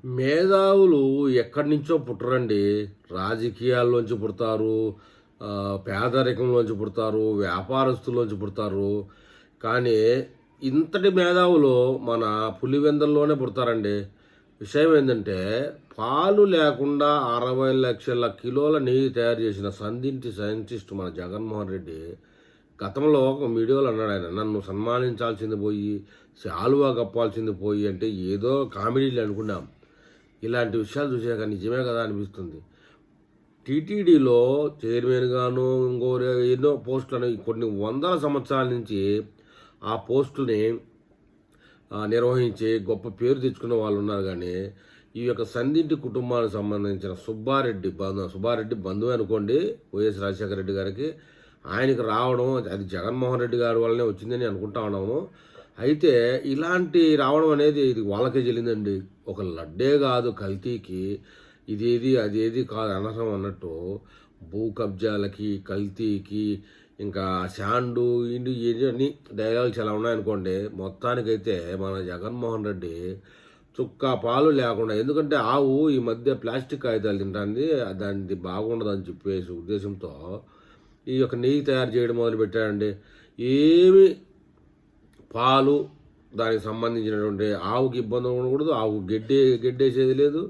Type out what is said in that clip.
మేధావులు ఎక్కడి నుంచో పుట్టరండి. రాజకీయాల్లోంచి పుడతారు, పేదరికంలోంచి పుడతారు, వ్యాపారస్తుల్లోంచి పుడతారు. కానీ ఇంతటి మేధావులు మన పులివెందుల్లోనే పుడతారండి. విషయం ఏందంటే, పాలు లేకుండా 60,00,000 కిలోల నెయ్యి తయారు చేసిన సందింటి సైంటిస్ట్ మన జగన్మోహన్ రెడ్డి గతంలో ఒక వీడియోలో అన్నాడు ఆయన, నన్ను సన్మానించాల్సింది పోయి, శాలువా కప్పాల్సింది పోయి అంటే ఏదో కామెడీలు అనుకున్నాం. ఇలాంటి విషయాలు చూసాక నిజమే కదా అనిపిస్తుంది. టీటీడీలో చైర్మన్గాను ఇంకోరు ఎన్నో పోస్టులను కొన్ని వందల సంవత్సరాల నుంచి ఆ పోస్టుని నిర్వహించి గొప్ప పేరు తెచ్చుకున్న వాళ్ళు ఉన్నారు. కానీ ఈ యొక్క సందింటి కుటుంబానికి సంబంధించిన సుబ్బారెడ్డి బంధువు అనుకోండి, వైఎస్ రాజశేఖర రెడ్డి గారికి, ఆయనకి రావడం అది జగన్మోహన్ రెడ్డి గారి వల్లనే వచ్చిందని అనుకుంటా ఉన్నాము. అయితే ఇలాంటి రావడం అనేది ఇది వాళ్ళకే చెల్లిందండి. ఒక లడ్డే కాదు కల్తీకి, ఇదేది అదేది కాదు అనవసరం అన్నట్టు భూ కబ్జాలకి, కల్తీకి, ఇంకా శాండు ఇండి ఇవన్నీ డైలాగులు చాలా ఉన్నాయనుకోండి. మొత్తానికైతే మన జగన్మోహన్ రెడ్డి చుక్క పాలు లేకుండా, ఎందుకంటే ఆవు ఈ మధ్య ప్లాస్టిక్ కాగితాలు తింటుంది, దానికి బాగుండదని చెప్పేసి ఉద్దేశంతో ఈ యొక్క నెయ్యి తయారు చేయడం మొదలుపెట్టాడండి. ఏమి పాలు దానికి సంబంధించినటువంటి ఆవుకి ఇబ్బంది ఉండకూడదు, ఆవు గడ్డేసేది లేదు,